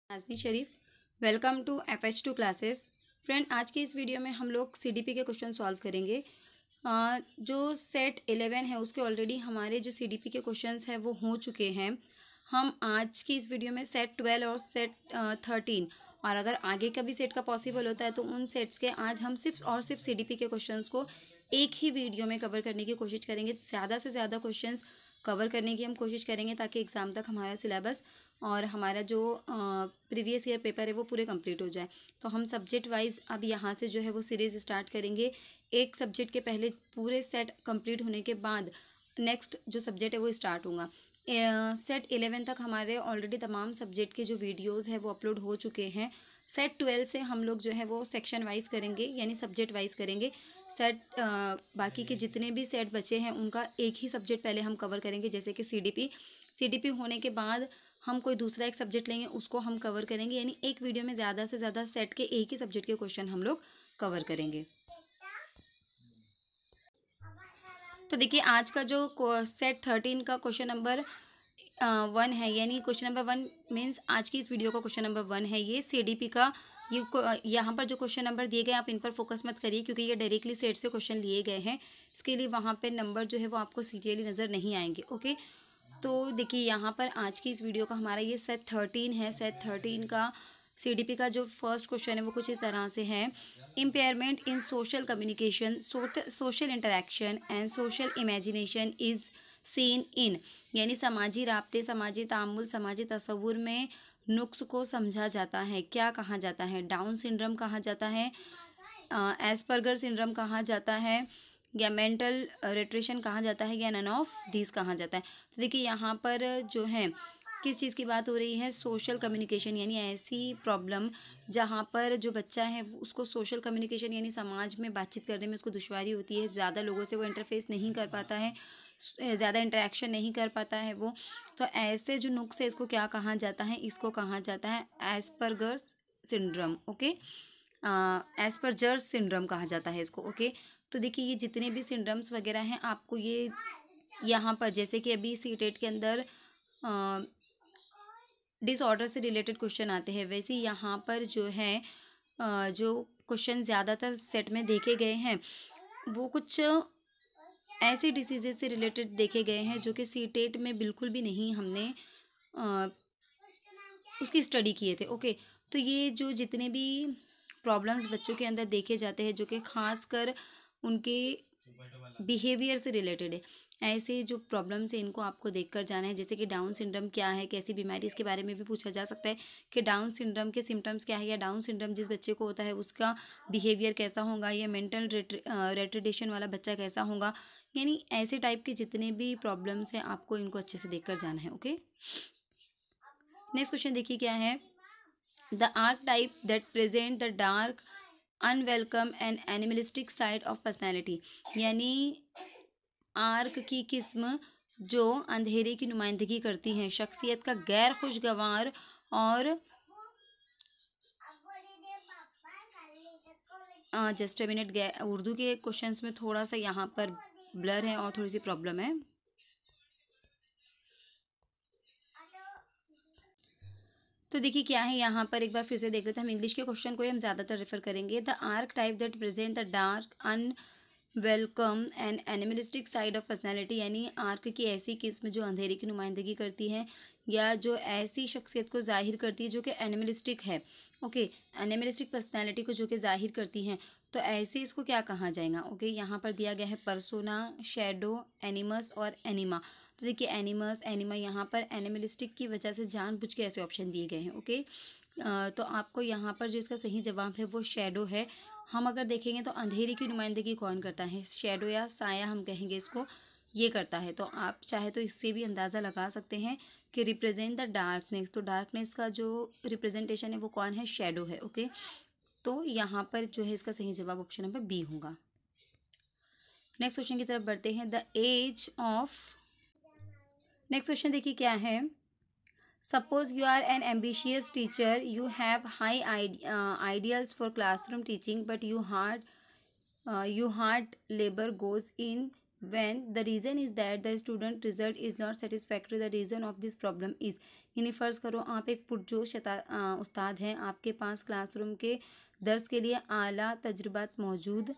Nazmeen Sharif. Welcome to FH2 classes. Friend, आज की इस वीडियो में हम लोग CDP के क्वेश्चन सॉल्व करेंगे। जो सेट 11 है उसके ऑलरेडी हमारे जो CDP के क्वेश्चंस हैं वो हो चुके हैं। हम आज की इस वीडियो में सेट 12 और सेट 13 और अगर आगे का भी सेट का पॉसिबल होता है तो उन सेट्स के आज हम सिर्फ CDP के क्वेश्चंस को एक ही वीडियो में कवर करने की कोशिश करेंगे। ज़्यादा से ज़्यादा क्वेश्चंस कवर करने की हम कोशिश करेंगे ताकि एग्ज़ाम तक हमारा सिलेबस और हमारा जो प्रीवियस ईयर पेपर है वो पूरे कंप्लीट हो जाए। तो हम सब्जेक्ट वाइज अब यहाँ से जो है वो सीरीज़ स्टार्ट करेंगे। एक सब्जेक्ट के पहले पूरे सेट कंप्लीट होने के बाद नेक्स्ट जो सब्जेक्ट है वो स्टार्ट होगा। सेट 11 तक हमारे ऑलरेडी तमाम सब्जेक्ट के जो वीडियोज़ है वो अपलोड हो चुके हैं। सेट 12 से हम लोग जो है वो सेक्शन वाइज करेंगे, यानी सब्जेक्ट वाइज करेंगे। सेट बाकी के जितने भी सेट बचे हैं उनका एक ही सब्जेक्ट पहले हम कवर करेंगे, जैसे कि CDP होने के बाद हम कोई दूसरा एक सब्जेक्ट लेंगे, उसको हम कवर करेंगे। यानी एक वीडियो में ज़्यादा से ज़्यादा सेट के एक ही सब्जेक्ट के क्वेश्चन हम लोग कवर करेंगे। तो देखिए, आज का जो सेट 13 का क्वेश्चन नंबर 1 है, यानी क्वेश्चन नंबर 1 मीन्स आज की इस वीडियो का क्वेश्चन नंबर 1 है ये CDP का। यहाँ पर जो क्वेश्चन नंबर दिए गए आप इन पर फोकस मत करिए, क्योंकि ये डायरेक्टली सेट से क्वेश्चन लिए गए हैं। इसके लिए वहाँ पे नंबर जो है वो आपको सीरियली नज़र नहीं आएंगे। ओके, तो देखिए यहाँ पर आज की इस वीडियो का हमारा ये सेट 13 है। सेट 13 का CDP का जो फर्स्ट क्वेश्चन है वो कुछ इस तरह से है। Impairment in social communication, social interaction and social imagination is seen in, यानी समाजी राब्ते, समाजी तामुल, समाजी तसव्वुर में नुक्स को समझा जाता है। क्या कहा जाता है? डाउन सिंड्रोम कहा जाता है, एस्पर्गर सिंड्रोम कहा जाता है, या मेंटल रिट्रेशन कहा जाता है, या नन ऑफ दिस कहा जाता है। तो देखिए यहाँ पर जो है किस चीज़ की बात हो रही है? सोशल कम्युनिकेशन, यानी ऐसी प्रॉब्लम जहाँ पर जो बच्चा है उसको सोशल कम्युनिकेशन यानी समाज में बातचीत करने में उसको दुश्वारी होती है, ज़्यादा लोगों से वो इंटरफेस नहीं कर पाता है, ज़्यादा इंटरेक्शन नहीं कर पाता है वो। तो ऐसे जो नुक्स है इसको क्या कहा जाता है? इसको कहा जाता है Asperger's syndrome. Okay, Asperger's syndrome कहा जाता है इसको। ओके, तो देखिए ये जितने भी सिंड्रोम्स वगैरह हैं आपको ये यहाँ पर, जैसे कि अभी सीटेट के अंदर डिसऑर्डर से रिलेटेड क्वेश्चन आते हैं, वैसे यहाँ पर जो है जो क्वेश्चन ज़्यादातर सेट में देखे गए हैं वो कुछ ऐसे डिसीजेज से रिलेटेड देखे गए हैं जो कि सीटेट में बिल्कुल भी नहीं हमने अ, उसकी स्टडी किए थे। ओके, तो ये जो जितने भी प्रॉब्लम्स बच्चों के अंदर देखे जाते हैं जो कि खास कर उनके बिहेवियर से रिलेटेड है, ऐसे जो प्रॉब्लम्स है इनको आपको देखकर जाना है। जैसे कि डाउन सिंड्रोम क्या है, कैसी बीमारी, इसके बारे में भी पूछा जा सकता है कि डाउन सिंड्रोम के सिम्टम्स क्या है, या डाउन सिंड्रोम जिस बच्चे को होता है उसका बिहेवियर कैसा होगा, या मेंटल रिटार्डेशन वाला बच्चा कैसा होगा। यानी ऐसे टाइप के जितने भी प्रॉब्लम्स हैं आपको इनको अच्छे से देखकर जाना है। ओके, नेक्स्ट क्वेश्चन देखिए क्या है। The arc type that present the dark, unwelcome and animalistic side of personality, यानी आर्क की किस्म जो अंधेरे की नुमाइंदगी करती हैं, शख्सियत का गैर खुशगवार और जस्ट अ मिनट, उर्दू के क्वेश्चंस में थोड़ा सा यहाँ पर ब्लर है और थोड़ी सी प्रॉब्लम है। तो देखिए क्या है यहाँ पर, एक बार फिर से देख लेते हैं। हम इंग्लिश के क्वेश्चन को ही हम ज़्यादातर रेफर करेंगे। The arc type that present the dark, unwelcome and animalistic side of personality, यानी आर्क की ऐसी किस्म जो अंधेरे की नुमाइंदगी करती है या जो ऐसी शख्सियत को जाहिर करती है जो कि एनिमलिस्टिक है। ओके, एनिमलिस्टिक पर्सनैलिटी को जो कि जाहिर करती हैं, तो ऐसे इसको क्या कहा जाएगा? ओके, यहाँ पर दिया गया है पर्सोना, शैडो, एनिमस और एनिमा। तो देखिए एनिमस, एनिमा, यहाँ पर एनिमलिस्टिक की वजह से जानबूझ के ऐसे ऑप्शन दिए गए हैं। ओके, तो आपको यहाँ पर जो इसका सही जवाब है वो शैडो है। हम अगर देखेंगे तो अंधेरे की नुमाइंदगी कौन करता है? शैडो या साया हम कहेंगे इसको, ये करता है। तो आप चाहे तो इससे भी अंदाज़ा लगा सकते हैं कि रिप्रेजेंट द डार्कनेस, तो डार्कनेस का जो रिप्रेजेंटेशन है वो कौन है? शैडो है। ओके, तो यहाँ पर जो है इसका सही जवाब ऑप्शन नंबर बी होगा। नेक्स्ट क्वेश्चन की तरफ बढ़ते हैं। The age of, next question देखिए क्या है। Suppose you are an ambitious teacher, you have high ideals for classroom teaching, but you hard labor goes in when the reason is that the student result is not satisfactory. The reason of this problem is, यानी फ़र्ज़ करो आप एक पुरजोश उस्ताद हैं, आपके पास classroom के दर्स के लिए आला तजुर्बात मौजूद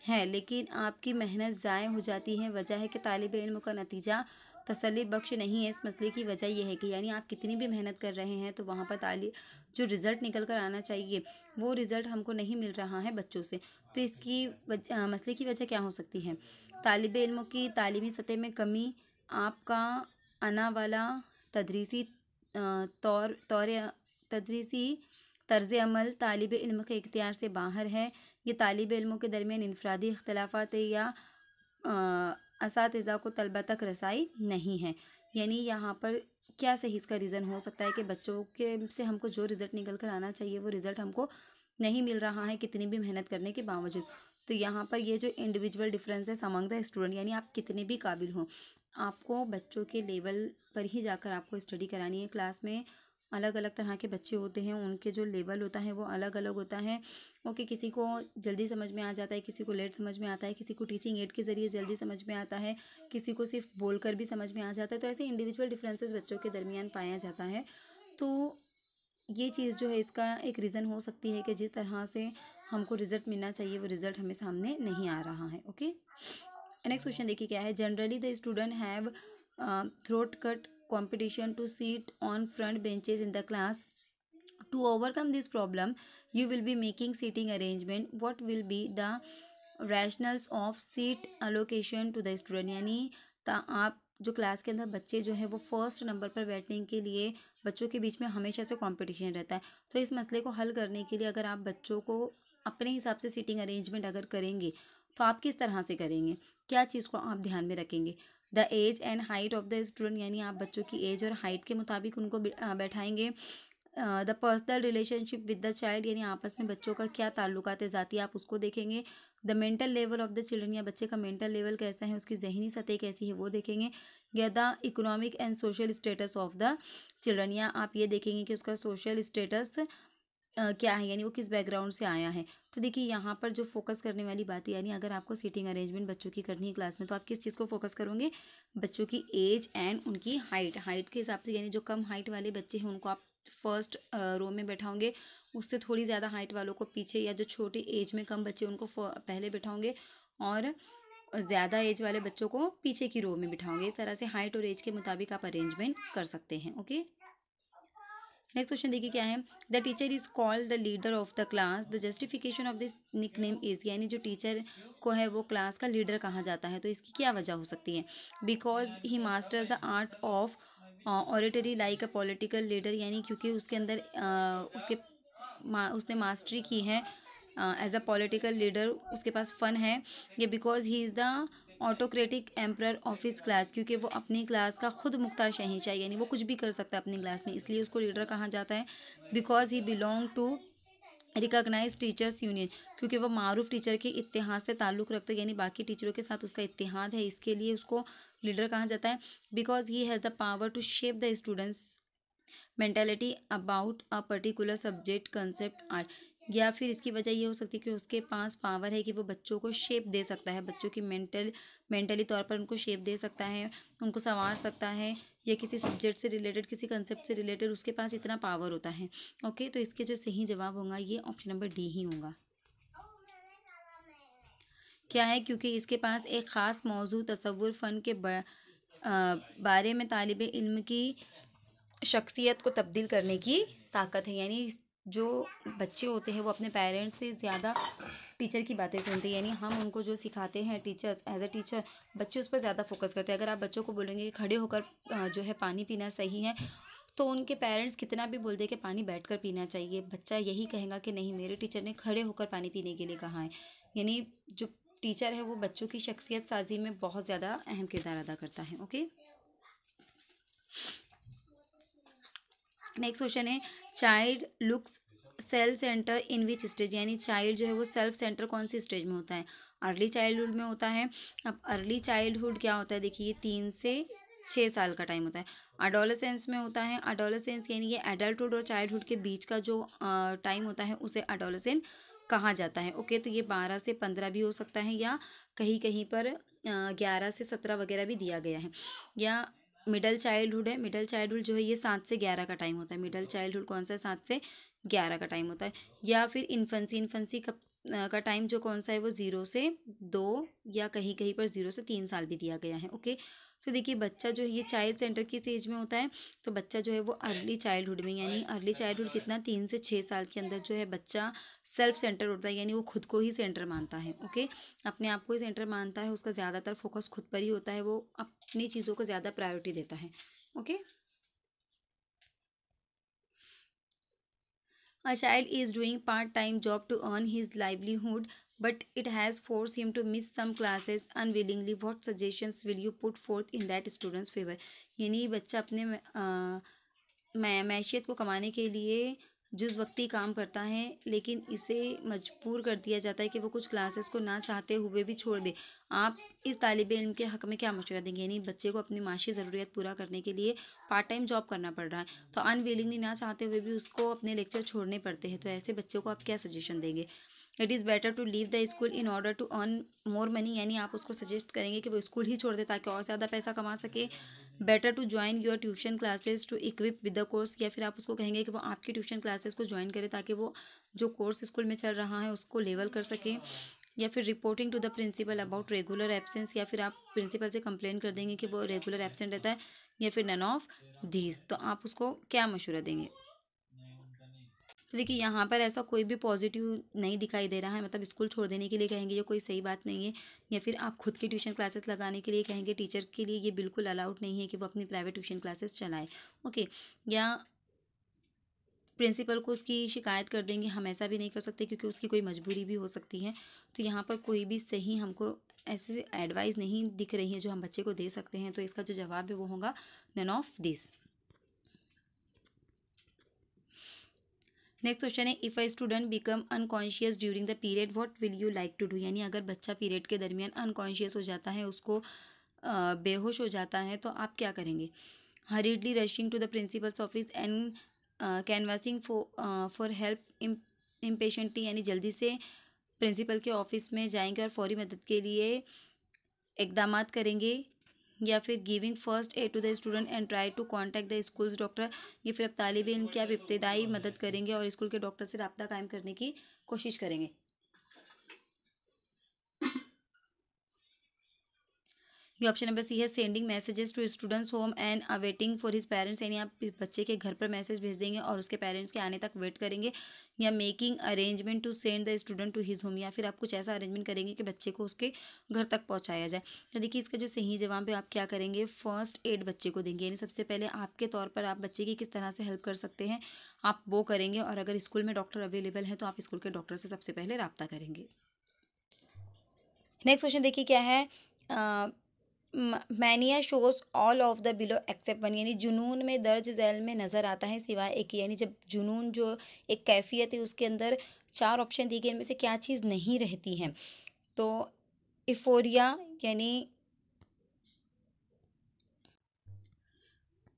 है, लेकिन आपकी मेहनत ज़ाय हो जाती है। वजह है कि तालिब इल्म का नतीजा तसल्ली बख्श नहीं है। इस मसले की वजह यह है कि यानी आप कितनी भी मेहनत कर रहे हैं तो वहाँ पर जो रिज़ल्ट निकल कर आना चाहिए वो रिज़ल्ट हमको नहीं मिल रहा है बच्चों से। तो इसकी मसले की वजह क्या हो सकती है? तालिब इल्मों की तालीमी सतह में कमी, आपका आना वाला तदरीसी तौर तौर तदरीसी तर्ज़ अमल तालिब इल्म के इख्तियार से बाहर है। ये तालिब इल्मों के दरमियान इनफरादी इख्तलाफात या असातिज़ा को तलबा तक रसाई नहीं है। यानी यहाँ पर क्या सही इसका रीज़न हो सकता है कि बच्चों के से हमको जो रिज़ल्ट निकल कर आना चाहिए वो रिज़ल्ट हमको नहीं मिल रहा है कितनी भी मेहनत करने के बावजूद। तो यहाँ पर ये जो इंडिविजुअल डिफरेंस है अमंग द स्टूडेंट, यानी आप कितने भी काबिल हों, आपको बच्चों के लेवल पर ही जाकर आपको स्टडी करानी है। क्लास में अलग अलग तरह के बच्चे होते हैं, उनके जो लेवल होता है वो अलग अलग होता है। ओके, किसी को जल्दी समझ में आ जाता है, किसी को लेट समझ में आता है, किसी को टीचिंग एड के ज़रिए जल्दी समझ में आता है, किसी को सिर्फ बोलकर भी समझ में आ जाता है। तो ऐसे इंडिविजुअल डिफरेंसेस बच्चों के दरमियान पाया जाता है। तो ये चीज़ जो है इसका एक रीज़न हो सकती है कि जिस तरह से हमको रिज़ल्ट मिलना चाहिए वो रिज़ल्ट हमें सामने नहीं आ रहा है। ओके, नेक्स्ट क्वेश्चन देखिए क्या है। Generally the student have throat cut competition to sit on front benches in the class. To overcome this problem, you will be making seating arrangement. What will be the rationals of seat allocation to the student? यानी आप जो class के अंदर बच्चे जो है वो first number पर बैठने के लिए बच्चों के बीच में हमेशा से कंपटीशन रहता है। तो इस मसले को हल करने के लिए अगर आप बच्चों को अपने हिसाब से सीटिंग अरेंजमेंट अगर करेंगे तो आप किस तरह से करेंगे, क्या चीज़ को आप ध्यान में रखेंगे? The age and height of the student, यानी आप बच्चों की एज और हाइट के मुताबिक उनको बैठाएंगे। The personal relationship with the child, यानी आपस में बच्चों का क्या ताल्लुकात ज़ाती आप उसको देखेंगे। The mental level of the children, या बच्चे का मेंटल लेवल कैसा है, उसकी जहनी सतह कैसी है वो देखेंगे। या the economic and social status of the children, या आप ये देखेंगे कि उसका सोशल स्टेटस क्या है, यानी वो किस बैकग्राउंड से आया है। तो देखिए यहाँ पर जो फोकस करने वाली बात है, यानी अगर आपको सीटिंग अरेंजमेंट बच्चों की करनी है क्लास में तो आप किस चीज़ को फोकस करोगे? बच्चों की एज एंड उनकी हाइट के हिसाब से, यानी जो कम हाइट वाले बच्चे हैं उनको आप फर्स्ट रो में बैठाओगे, उससे थोड़ी ज़्यादा हाइट वालों को पीछे, या जो छोटी एज में कम बच्चे उनको पहले बैठाओगे और ज़्यादा एज वाले बच्चों को पीछे की रो में बिठाओगे। इस तरह से हाइट और एज के मुताबिक आप अरेंजमेंट कर सकते हैं। ओके, नेक्स्ट क्वेश्चन देखिए क्या है। The teacher is called the leader of the class, the justification of this nickname is, यानी जो टीचर को है वो क्लास का लीडर कहा जाता है। तो इसकी क्या वजह हो सकती है? Because he masters the art of oratory like a political leader, यानी क्योंकि उसके अंदर उसने मास्टरी की है एज अ पॉलिटिकल लीडर, उसके पास फ़न है। ये because he is the autocratic emperor of his class, क्योंकि वो अपनी क्लास का खुद मुख्तार शहंशाह, यानी वो कुछ भी कर सकता है अपनी क्लास में, इसलिए उसको लीडर कहा जाता है। Because he belong to recognize teachers union, क्योंकि वो मारूफ टीचर के इत्तेहाद से ताल्लुक़ रखता है, यानी बाकी टीचरों के साथ उसका इत्तेहाद है, इसके लिए उसको लीडर कहा जाता है। Because he has the power to shape the students mentality about a particular subject concept art, या फिर इसकी वजह ये हो सकती है कि उसके पास पावर है कि वो बच्चों को शेप दे सकता है, बच्चों की मेंटली तौर पर उनको शेप दे सकता है, उनको संवार सकता है, या किसी सब्जेक्ट से रिलेटेड, किसी कंसेप्ट से रिलेटेड उसके पास इतना पावर होता है। ओके, तो इसके जो सही जवाब होगा ये ऑप्शन नंबर डी ही होगा। क्या है? क्योंकि इसके पास एक ख़ास मौजू तसव्वुर फ़न के बारे में तालिब इल्म की शख्सियत को तब्दील करने की ताकत है, यानी जो बच्चे होते हैं वो अपने पेरेंट्स से ज़्यादा टीचर की बातें सुनते हैं, यानी हम उनको जो सिखाते हैं टीचर्स एज अ टीचर, बच्चे उस पर ज़्यादा फोकस करते हैं। अगर आप बच्चों को बोलेंगे कि खड़े होकर जो है पानी पीना सही है, तो उनके पेरेंट्स कितना भी बोल दे कि पानी बैठकर पीना चाहिए, बच्चा यही कहेगा कि नहीं, मेरे टीचर ने खड़े होकर पानी पीने के लिए कहा है। यानी जो टीचर है वो बच्चों की शख्सियत साजी में बहुत ज़्यादा अहम किरदार अदा करता है। ओके, नेक्स्ट क्वेश्चन है। Child looks self centre in which stage, यानी चाइल्ड जो है वो सेल्फ सेंटर कौन सी स्टेज में होता है? अर्ली चाइल्डहुड में होता है। अब अर्ली चाइल्डहुड क्या होता है? देखिए 3 से 6 साल का टाइम होता है। अडोलेसेंस में होता है। अडोलेसेंस यानी ये एडल्टहुड और चाइल्डहुड के बीच का जो टाइम होता है उसे अडोलेसेंट कहा जाता है। ओके, तो ये 12 से 15 भी हो सकता है, या कहीं कहीं पर 11 से 17 वगैरह भी दिया गया है। या मिडल चाइल्डहुड है। मिडल चाइल्डहुड जो है ये 7 से 11 का टाइम होता है। मिडल चाइल्डहुड कौन सा है? 7 से 11 का टाइम होता है। या फिर इन्फेंसी, इन्फेंसी का टाइम जो कौन सा है वो 0 से 2 या कहीं कहीं पर 0 से 3 साल भी दिया गया है। ओके, तो देखिए बच्चा जो है ये चाइल्ड सेंटर की स्टेज में होता है। तो बच्चा जो है वो अर्ली चाइल्डहुड में, यानी अर्ली चाइल्डहुड कितना, 3 से 6 साल के अंदर जो है बच्चा सेल्फ सेंटर होता है, यानी वो खुद को ही सेंटर मानता है। ओके, अपने आप को ही सेंटर मानता है, उसका ज़्यादातर फोकस खुद पर ही होता है, वो अपनी चीज़ों को ज़्यादा प्रायोरिटी देता है। Okay, a child is doing part-time job to earn his livelihood, but it has forced him to miss some classes unwillingly. What suggestions will you put forth in that student's favor? यानी बच्चा अपने मैशियत को कमाने के लिए जिस वक्ती काम करता है, लेकिन इसे मजबूर कर दिया जाता है कि वो कुछ क्लासेस को ना चाहते हुए भी छोड़ दे। आप इस तालिब इल्म के हक़ में क्या मशवरा देंगे? यानी बच्चे को अपनी माशी ज़रूरियत पूरा करने के लिए पार्ट टाइम जॉब करना पड़ रहा है, तो अनविलिंगली, ना चाहते हुए भी उसको अपने लेक्चर छोड़ने पड़ते हैं, तो ऐसे बच्चों को आप क्या सजेशन देंगे? It is better to leave the school in order to earn more money, यानी आप उसको सजेस्ट करेंगे कि वो स्कूल ही छोड़ दे ताकि और ज़्यादा पैसा कमा सके। Better to join your tuition classes to equip with the course, या फिर आप उसको कहेंगे कि वो आपकी ट्यूशन क्लासेस को ज्वाइन करे ताकि वो जो कोर्स स्कूल में चल रहा है उसको लेवल कर सके। या फिर reporting to the principal about regular absence, या फिर आप प्रिंसिपल से कंप्लेन कर देंगे कि वो रेगुलर एब्सेंट रहता है, या फिर नन ऑफ दीज। तो आप उसको क्या मशवरा देंगे? तो देखिए यहाँ पर ऐसा कोई भी पॉजिटिव नहीं दिखाई दे रहा है, मतलब स्कूल छोड़ देने के लिए कहेंगे ये कोई सही बात नहीं है, या फिर आप खुद की ट्यूशन क्लासेस लगाने के लिए कहेंगे। टीचर के लिए ये बिल्कुल अलाउड नहीं है कि वो अपनी प्राइवेट ट्यूशन क्लासेस चलाए। ओके, या प्रिंसिपल को उसकी शिकायत कर देंगे। हम ऐसा भी नहीं कर सकते क्योंकि उसकी कोई मजबूरी भी हो सकती है। तो यहाँ पर कोई भी सही हमको ऐसे एडवाइस नहीं दिख रही है जो हम बच्चे को दे सकते हैं, तो इसका जो जवाब है वो होगा none of this. Next question है, if a student become unconscious during the period what will you like to do? यानी अगर बच्चा पीरियड के दरमियान अनकॉन्शियस हो जाता है, उसको बेहोश हो जाता है, तो आप क्या करेंगे? Hurriedly rushing to the principal's office and canvassing for help impatiently, यानी जल्दी से प्रिंसिपल के ऑफिस में जाएंगे और फौरी मदद के लिए इकदामात करेंगे। या फिर giving first aid to the student and try to contact the school's doctor, या फिर अब तालिब इल्म की आप इब्तदाई मदद करेंगे और स्कूल के डॉक्टर से रब्ता कायम करने की कोशिश करेंगे। ये ऑप्शन नंबर सी है, sending messages to students home and awaiting for his parents, यानी आप बच्चे के घर पर मैसेज भेज देंगे और उसके पेरेंट्स के आने तक वेट करेंगे। या making arrangement to send the student to his home, या फिर आप कुछ ऐसा अरेंजमेंट करेंगे कि बच्चे को उसके घर तक पहुंचाया जाए। तो देखिए इसका जो सही जवाब है, आप क्या करेंगे? फर्स्ट एड बच्चे को देंगे, यानी सबसे पहले आपके तौर पर आप बच्चे की किस तरह से हेल्प कर सकते हैं आप वो करेंगे। और अगर स्कूल में डॉक्टर अवेलेबल है तो आप स्कूल के डॉक्टर से सबसे पहले रब्ता करेंगे। नेक्स्ट क्वेश्चन देखिए क्या है, mania shows all of the below accept one, यानी जुनून में दर्ज झैल में नज़र आता है सिवाय एक ही। यानी जब जुनून जो एक कैफियत है उसके अंदर 4 ऑप्शन दिए गए, इनमें से क्या चीज़ नहीं रहती है? तो इफोरिया, यानी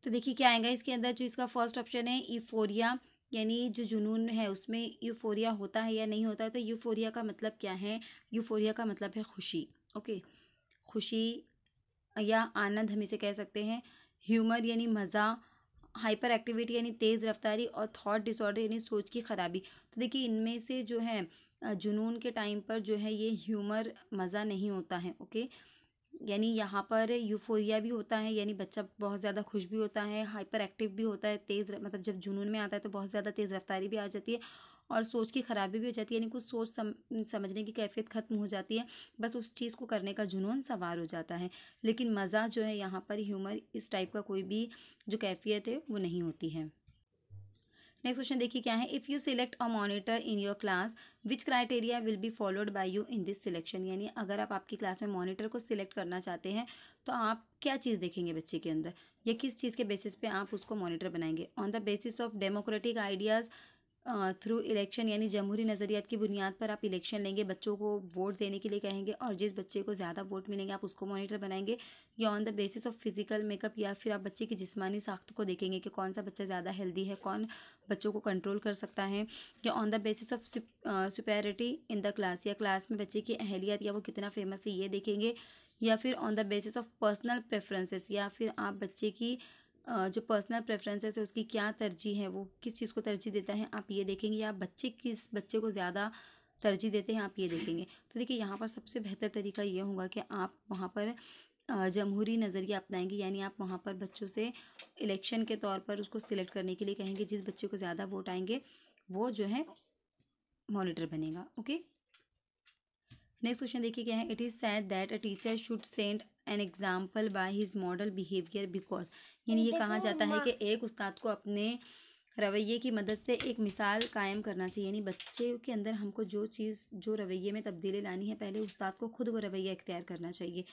तो देखिए क्या आएगा इसके अंदर, जो इसका फर्स्ट ऑप्शन है यूफोरिया, यानी जो जुनून है उसमें यूफोरिया होता है या नहीं होता है। तो यूफोरिया का मतलब क्या है? यूफोरिया का मतलब है खुशी। ओके, खुशी या आनंद हम इसे कह सकते हैं। ह्यूमर यानी मज़ा, हाइपर एक्टिविटी यानी तेज़ रफ्तारी, और थॉट डिसऑर्डर यानी सोच की खराबी। तो देखिए इनमें से जो है जुनून के टाइम पर जो है ये ह्यूमर, मज़ा नहीं होता है। ओके, यानी यहाँ पर यूफोरिया भी होता है, यानी बच्चा बहुत ज़्यादा खुश भी होता है, हाइपर एक्टिव भी होता है, मतलब जब जुनून में आता है तो बहुत ज़्यादा तेज़ रफ्तारी भी आ जाती है, और सोच की खराबी भी हो जाती है, यानी कुछ सोच समझने की कैफियत ख़त्म हो जाती है, बस उस चीज़ को करने का जुनून सवार हो जाता है। लेकिन मज़ा जो है यहाँ पर ह्यूमर, इस टाइप का कोई भी जो कैफियत है वो नहीं होती है। नेक्स्ट क्वेश्चन देखिए क्या है, if you select a monitor in your class which criteria will be followed by you in this selection, यानी अगर आप आपकी क्लास में मॉनिटर को सिलेक्ट करना चाहते हैं तो आप क्या चीज़ देखेंगे बच्चे के अंदर, या किस चीज़ के बेसिस पे आप उसको मॉनिटर बनाएंगे? On the basis of democratic ideas through election, यानी जमहूरी नज़रियात की बुनियाद पर आप इलेक्शन लेंगे, बच्चों को वोट देने के लिए कहेंगे और जिस बच्चे को ज़्यादा वोट मिलेंगे आप उसको मॉनिटर बनाएंगे। या on the basis of physical makeup, या फिर आप बच्चे की जिस्मानी साख्त को देखेंगे कि कौन सा बच्चा ज़्यादा हेल्दी है, कौन बच्चों को कंट्रोल कर सकता है। या on the basis of superiority in the class, या क्लास में बच्चे की अहलियत या वो कितना फेमस है ये देखेंगे। या फिर on the basis of personal preferences, या फिर आप बच्चे की जो पर्सनल प्रेफरेंसेस है उसकी क्या तरजीह है, वो किस चीज़ को तरजीह देता है आप ये देखेंगे, या बच्चे किस बच्चे को ज़्यादा तरजीह देते हैं आप ये देखेंगे। तो देखिए यहाँ पर सबसे बेहतर तरीका ये होगा कि आप वहाँ पर जमहूरी नज़रिया अपनाएंगे, यानी आप वहाँ पर बच्चों से इलेक्शन के तौर पर उसको सिलेक्ट करने के लिए कहेंगे, जिस बच्चे को ज़्यादा वोट आएंगे वो जो है मॉनिटर बनेगा। ओके, नेक्स्ट क्वेश्चन देखिए क्या है। It is sad that a teacher should send an example by his model behaviour because, यानी ये कहा जाता है कि एक उस्ताद को अपने रवैये की मदद से एक मिसाल कायम करना चाहिए, यानी बच्चे के अंदर हमको जो चीज़ जो रवैये में तब्दीली लानी है पहले उस्ताद को खुद वो रवैया इख्तियार करना चाहिए।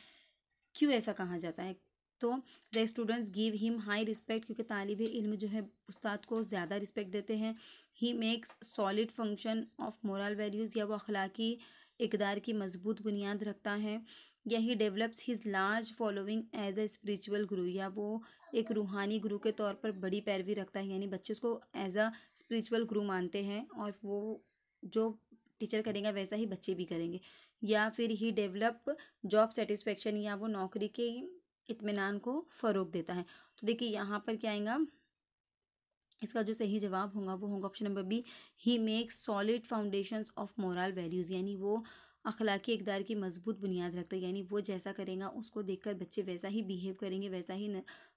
क्यों ऐसा कहा जाता है? तो the students give him high respect, क्योंकि तालिब इल्म जो है उस्ताद को ज़्यादा रिस्पेक्ट देते हैं। ही makes solid function of moral values, या वो अखलाकी इकदार की मजबूत बुनियाद रखता है। या ही develops his large following as a spiritual guru, या वो एक रूहानी गुरु के तौर पर बड़ी पैरवी रखता है, यानी बच्चे उसको एज अ स्पिरिचुअल गुरु मानते हैं और वो जो टीचर करेगा वैसा ही बच्चे भी करेंगे। या फिर ही डेवलप जॉब सेटिस्फेक्शन, या वो नौकरी के इत्मीनान को फ़रोग देता है। तो देखिए यहाँ पर क्या आएगा, इसका जो सही जवाब होगा वो होगा option number B, he makes solid foundations of moral values, यानी वो अखलाकी इकदार की मजबूत बुनियाद रखता है, यानी वो जैसा करेगा उसको देखकर बच्चे वैसा ही बिहेव करेंगे, वैसा ही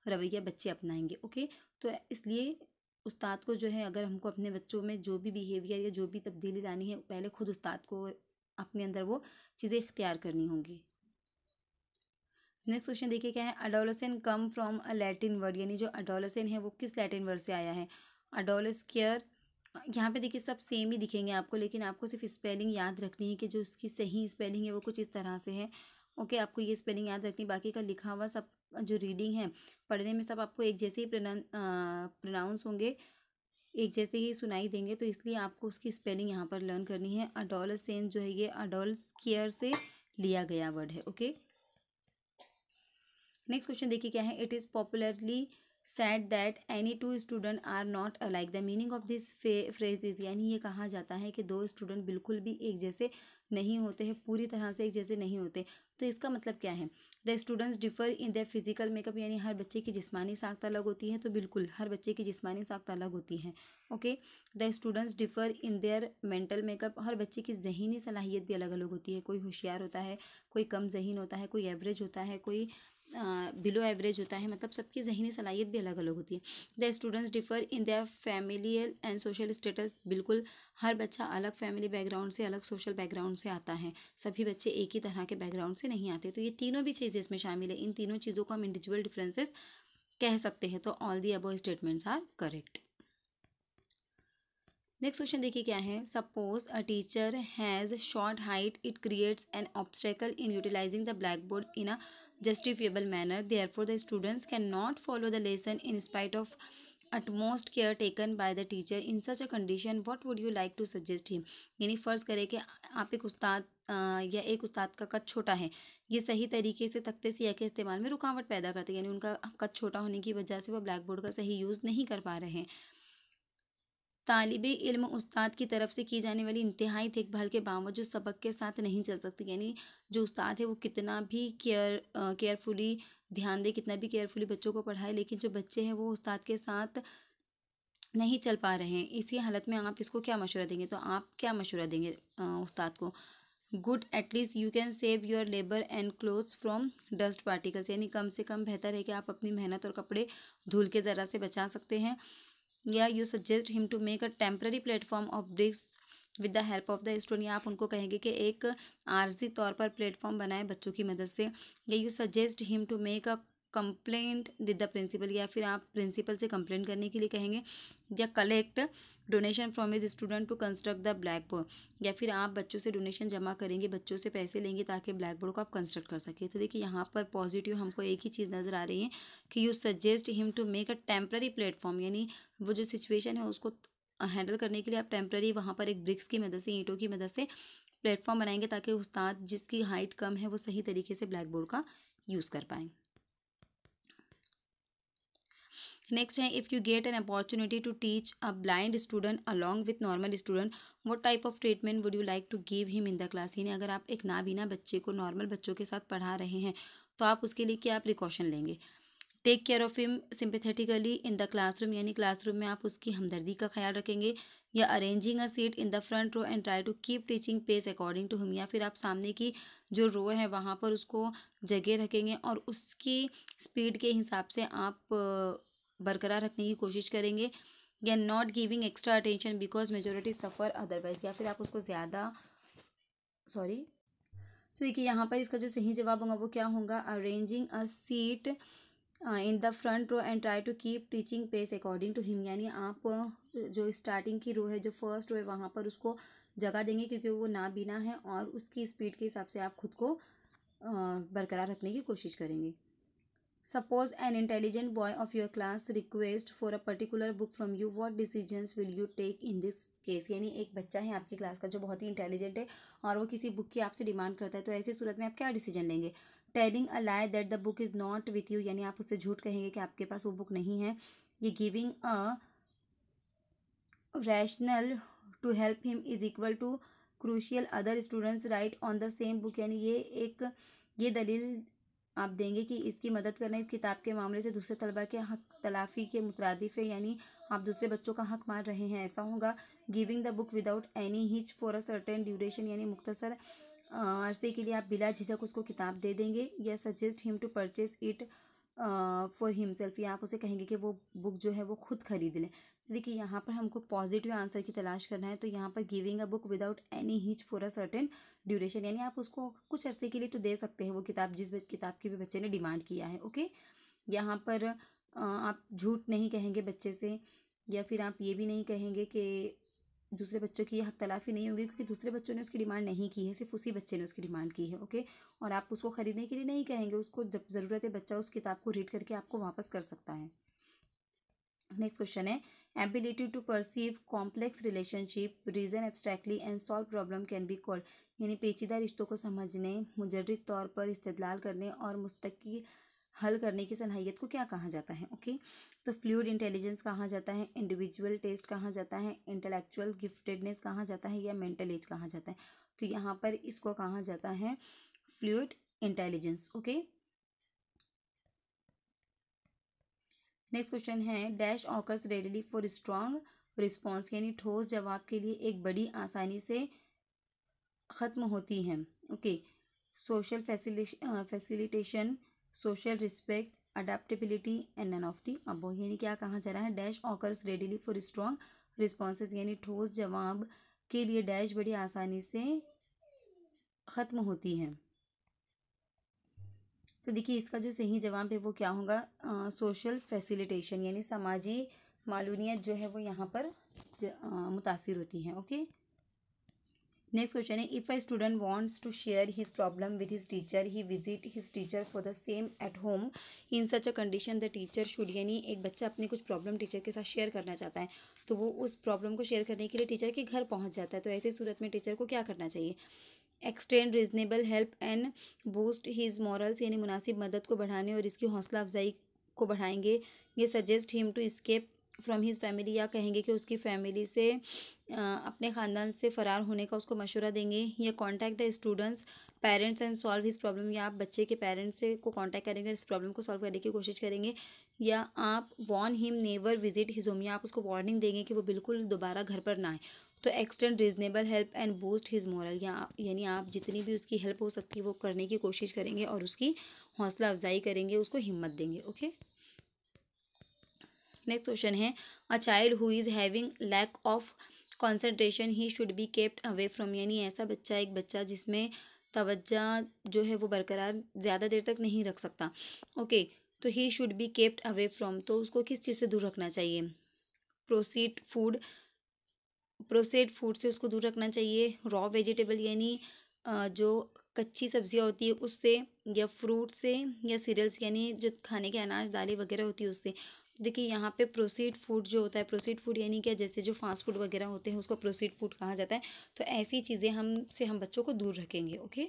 रवैया बच्चे अपनाएंगे। ओके, तो इसलिए उस्ताद को जो है अगर हमको अपने बच्चों में जो भी बिहेवियर या जो भी तब्दीली लानी है पहले खुद उस्ताद को अपने अंदर वो चीज़ें इख्तियार करनी होंगी। नेक्स्ट क्वेश्चन देखिए क्या है। Adolescent come from a Latin word, यानी जो अडोलेसेंट है वो किस लैटिन वर्ड से आया है। अडोलेस्कियर, यहाँ पे देखिए सब सेम ही दिखेंगे आपको, लेकिन आपको सिर्फ स्पेलिंग याद रखनी है कि जो उसकी सही स्पेलिंग है वो कुछ इस तरह से है। ओके, आपको ये स्पेलिंग याद रखनी, बाकी का लिखा हुआ सब जो रीडिंग है पढ़ने में सब आपको एक जैसे ही प्रोनाउंस होंगे, एक जैसे ही सुनाई देंगे, तो इसलिए आपको उसकी स्पेलिंग यहाँ पर लर्न करनी है। अडोलेसेंट जो है ये अडोल्स्कियर से लिया गया वर्ड है। ओके, नेक्स्ट क्वेश्चन देखिए क्या है। It is popularly said that any two student are not alike, the meaning of this phrase is, यानी ये कहा जाता है कि दो स्टूडेंट बिल्कुल भी एक जैसे नहीं होते हैं, पूरी तरह से एक जैसे नहीं होते। तो इसका मतलब क्या है। The students differ in their physical makeup, यानी हर बच्चे की जिस्मानी साख्त अलग होती है, तो बिल्कुल हर बच्चे की जिस्मानी साख्त अलग होती है। Okay, the students differ in their mental makeup, हर बच्चे की जहनी सलाहियत भी अलग अलग होती है, कोई होशियार होता है, कोई कम जहीन होता है, कोई एवरेज होता है, कोई बिलो एवरेज होता है, मतलब सबकी जहनी सलाहियत भी अलग अलग होती है। The students differ in there familial and social status, बिल्कुल हर बच्चा अलग फैमिली बैकग्राउंड से अलग सोशल बैकग्राउंड से आता है, सभी बच्चे एक ही तरह के बैकग्राउंड से नहीं आते। तो ये तीनों भी चीज़ें इसमें शामिल है, इन तीनों चीज़ों को हम इंडिविजुअल डिफरेंसेस कह सकते हैं। तो all the above statements are correct. Next question देखिए क्या है। Suppose a teacher has short height, it creates an obstacle in utilising the black board in a justifiable manner, therefore the students cannot follow the lesson in spite of utmost care taken by the teacher in such a condition, what would you like to suggest him। यानी फ़र्ज़ करें कि आप एक उस्ताद या एक उस्ताद का कद छोटा है, ये सही तरीके से तख्ते सिया के इस्तेमाल में रुकावट पैदा करते हैं, यानी उनका कद छोटा होने की वजह से वो ब्लैक बोर्ड का सही यूज़ नहीं कर पा रहे हैं। तालिबे इल्म उस्ताद की तरफ से की जाने वाली इंतहाई देखभाल के बावजूद सबक के साथ नहीं चल सकती, यानी जो उस्ताद है वो कितना भी केयरफुली ध्यान दे, कितना भी केयरफुली बच्चों को पढ़ाए, लेकिन जो बच्चे हैं वो उस्ताद के साथ नहीं चल पा रहे हैं, इसी हालत में आप इसको क्या मशवरा देंगे। तो आप क्या मशवरा देंगे उस्ताद को। Good, at least you can save your labour and clothes from dust particles, यानी कम से कम बेहतर है कि आप अपनी मेहनत और कपड़े धूल के ज़रा से बचा सकते हैं। या you suggest him to make a temporary platform of bricks with the help of the student, या आप उनको कहेंगे कि एक आर्जी तौर पर प्लेटफॉर्म बनाए बच्चों की मदद से। या you suggest him to make a complaint with the principal, या फिर आप प्रिंसिपल से कंप्लेंट करने के लिए कहेंगे। या collect donation from his student to construct the black board, या फिर आप बच्चों से डोनेशन जमा करेंगे, बच्चों से पैसे लेंगे ताकि ब्लैक बोर्ड को आप कंस्ट्रक्ट कर सकें। तो देखिए यहाँ पर पॉजिटिव हमको एक ही चीज़ नज़र आ रही है कि you suggest him to make a temporary platform, यानी वो जो सिचुएशन है उसको हैंडल करने के लिए आप टेम्प्रेरी वहाँ पर एक ब्रिक्स की मदद से, ईंटों की मदद से प्लेटफॉर्म बनाएंगे ताकि उस्ताद जिसकी हाइट कम है वो सही तरीके से ब्लैक बोर्ड का यूज़ कर पाएँ। नेक्स्ट है, if you get an opportunity to teach a blind student along with normal student, what type of treatment would you like to give him in the class. यानी अगर आप एक नाबीना बच्चे को नॉर्मल बच्चों के साथ पढ़ा रहे हैं तो आप उसके लिए क्या प्रिकॉशन लेंगे। Take care of him sympathetically in the classroom, यानी क्लासरूम में आप उसकी हमदर्दी का ख्याल रखेंगे। या arranging a seat in the front row and try to keep teaching pace according to him, या फिर आप सामने की जो रो है वहाँ पर उसको जगह रखेंगे और उसकी स्पीड के हिसाब से आप बरकरार रखने की कोशिश करेंगे। या not giving extra attention because majority suffer otherwise, या फिर आप उसको ज़्यादा सॉरी। तो देखिए यहाँ पर इसका जो सही जवाब होगा वो क्या होगा, arranging a seat in the front row and try to keep teaching pace according to him, यानी आप जो स्टार्टिंग की रो है, जो फर्स्ट रो है, वहाँ पर उसको जगह देंगे क्योंकि वो नाबीना है और उसकी स्पीड के हिसाब से आप खुद को बरकरार रखने की कोशिश करेंगे। Suppose an intelligent boy of your class request for a particular book from you, what decisions will you take in this case. यानी एक बच्चा है आपकी क्लास का जो बहुत ही इंटेलिजेंट है और वो किसी बुक की आपसे डिमांड करता है, तो ऐसी सूरत में आप क्या डिसीजन लेंगे। Telling a lie that the book is not with you, यानी आप उससे झूठ कहेंगे कि आपके पास वो बुक नहीं है। ये giving a rational to help him is equal to crucial other students right on the same book, यानी ये दलील आप देंगे कि इसकी मदद करना इस किताब के मामले से दूसरे तलबा के हक तलाफ़ी के मुतरादिफ है, यानी आप दूसरे बच्चों का हक मार रहे हैं, ऐसा होगा। Giving the book without any hitch for a certain duration, यानी मुख्तसर अरसे के लिए आप बिला झिझक उसको किताब दे देंगे। या suggest him to purchase it for himself, या आप उसे कहेंगे कि वो बुक जो है वो खुद खरीद लें। तो देखिए यहाँ पर हमको पॉजिटिव आंसर की तलाश करना है, तो यहाँ पर giving a book without any hitch for a certain duration, यानी आप उसको कुछ अरसे के लिए तो दे सकते हैं वो किताब जिस किताब की भी बच्चे ने डिमांड किया है। ओके, यहाँ पर आप झूठ नहीं कहेंगे बच्चे से, या फिर आप ये भी नहीं कहेंगे कि दूसरे बच्चों की हक तलाफ़ी नहीं होगी क्योंकि दूसरे बच्चों ने उसकी डिमांड नहीं की है, सिर्फ उसी बच्चे ने उसकी डिमांड की है। ओके, और आप उसको ख़रीदने के लिए नहीं कहेंगे, उसको जब ज़रूरत है बच्चा उस किताब को रीड करके आपको वापस कर सकता है। नेक्स्ट क्वेश्चन है, ability to perceive complex relationship reason abstractly and solve problem can be called, यानी पेचीदा रिश्तों को समझने, मुजर्रिद तौर पर इस्तेदलाल करने और मुस्तकिल हल करने की सलाहियत को क्या कहा जाता है। ओके, तो फ्लूइड इंटेलिजेंस कहा जाता है, इंडिविजुअल टेस्ट कहा जाता है, इंटेलेक्चुअल गिफ्टेडनेस कहा जाता है, या मेंटल एज कहा जाता है। तो यहाँ पर इसको कहा जाता है fluid intelligence. Okay, next question है, dash occurs readily for strong response, यानी ठोस जवाब के लिए एक बड़ी आसानी से ख़त्म होती हैं। Okay, social facilitation, social respect, adaptability and none of the above, यानी क्या कहा जा रहा है, dash occurs readily for strong responses, यानी ठोस जवाब के लिए डैश बड़ी आसानी से ख़त्म होती हैं। तो देखिए इसका जो सही जवाब है वो क्या होगा, सोशल फैसिलिटेशन, यानी समाजी मालूनियत जो है वो यहाँ पर मुतासिर होती है। ओके, नेक्स्ट क्वेश्चन है, if a student wants to share his problem with his teacher, he visit his teacher for the same at home, in such a condition the teacher should, यानी एक बच्चा अपनी कुछ प्रॉब्लम टीचर के साथ share करना चाहता है तो वो उस प्रॉब्लम को शेयर करने के लिए टीचर के घर पहुंच जाता है, तो ऐसी सूरत में टीचर को क्या करना चाहिए। Extend reasonable help and boost his morals, यानी मुनासिब मदद को बढ़ाने और इसकी हौसला अफजाई को बढ़ाएंगे। ये suggest him to escape from his family, या कहेंगे कि उसकी फैमिली से अपने ख़ानदान से फ़रार होने का उसको मशवरा देंगे। या contact the students parents and solve his problem, या आप बच्चे के पेरेंट्स से को कॉन्टैक्ट करेंगे, इस प्रॉब्लम को सॉल्व करने की कोशिश करेंगे। या आप warn him never visit his home, या आप उसको वार्निंग देंगे कि वो बिल्कुल दोबारा घर पर ना आए। तो extend reasonable help and boost his moral, या यानी आप जितनी भी उसकी हेल्प हो सकती है वो करने की कोशिश करेंगे और उसकी हौसला अफजाई करेंगे, उसको हिम्मत देंगे। ओके, नेक्स्ट क्वेश्चन है, a child who is having lack of concentration he should be kept away from, यानी ऐसा बच्चा, एक बच्चा जिसमें तवज्जो जो है वो बरकरार ज़्यादा देर तक नहीं रख सकता। ओके, तो ही should be kept away from, तो उसको किस चीज़ से दूर रखना चाहिए। प्रोसीड फूड, प्रोसेस्ड फूड से उसको दूर रखना चाहिए। रॉ वेजिटेबल, यानी जो कच्ची सब्जियां होती है उससे, या फ्रूट से, या सीरियल्स यानी जो खाने के अनाज दालें वगैरह होती है उससे। देखिए यहाँ पे प्रोसीड फूड जो होता है, प्रोसीड फूड यानी क्या, जैसे जो फास्ट फूड वगैरह होते हैं उसको प्रोसीड फूड कहा जाता है। तो ऐसी चीज़ें हम बच्चों को दूर रखेंगे। ओके,